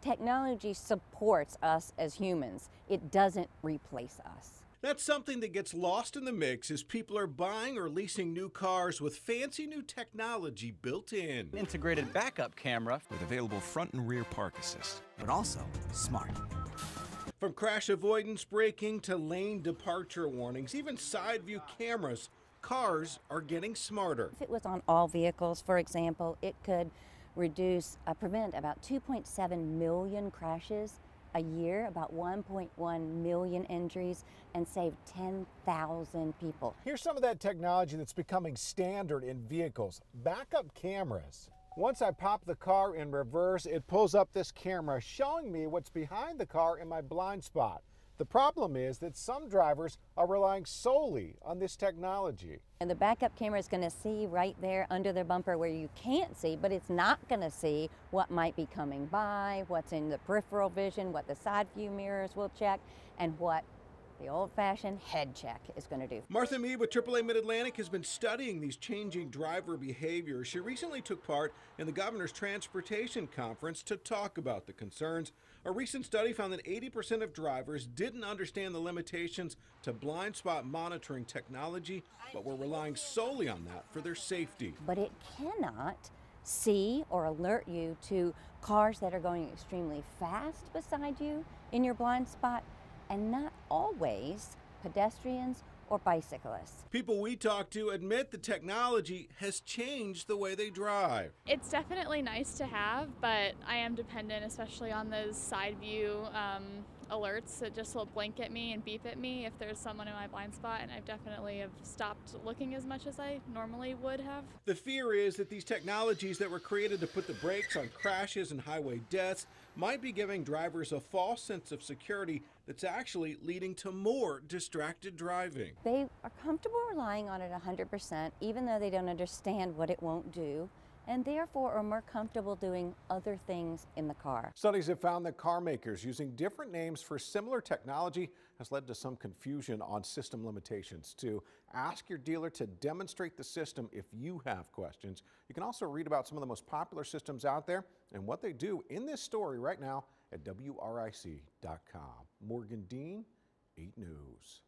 Technology supports us as humans. It doesn't replace us. That's something that gets lost in the mix as people are buying or leasing new cars with fancy new technology built in. Integrated backup camera with available front and rear park assist, but also smart. From crash avoidance braking to lane departure warnings, even side view cameras, cars are getting smarter. If it was on all vehicles, for example, it could prevent about 2.7 million crashes a year, about 1.1 million injuries, and save 10,000 people. Here's some of that technology that's becoming standard in vehicles. Backup cameras. Once I pop the car in reverse, it pulls up this camera showing me what's behind the car in my blind spot. The problem is that some drivers are relying solely on this technology. And the backup camera is going to see right there under the bumper where you can't see, but it's not going to see what might be coming by, what's in the peripheral vision, what the side view mirrors will check, and what the old-fashioned head check is going to do. Martha Mead with AAA Mid-Atlantic has been studying these changing driver behaviors. She recently took part in the Governor's Transportation Conference to talk about the concerns. A recent study found that 80% of drivers didn't understand the limitations to blind spot monitoring technology, but were relying solely on that for their safety. But it cannot see or alert you to cars that are going extremely fast beside you in your blind spot, and not always pedestrians or bicyclists. People we talk to admit the technology has changed the way they drive. It's definitely nice to have, but I am dependent, especially on those side view alerts that just will blink at me and beep at me if there's someone in my blind spot, and I've definitely have stopped looking as much as I normally would have. The fear is that these technologies that were created to put the brakes on crashes and highway deaths might be giving drivers a false sense of security that's actually leading to more distracted driving. They are comfortable relying on it 100%, even though they don't understand what it won't do, and therefore are more comfortable doing other things in the car. Studies have found that car makers using different names for similar technology has led to some confusion on system limitations too. Ask your dealer to demonstrate the system if you have questions. You can also read about some of the most popular systems out there and what they do in this story right now at WRIC.com. Morgan Dean, 8 News.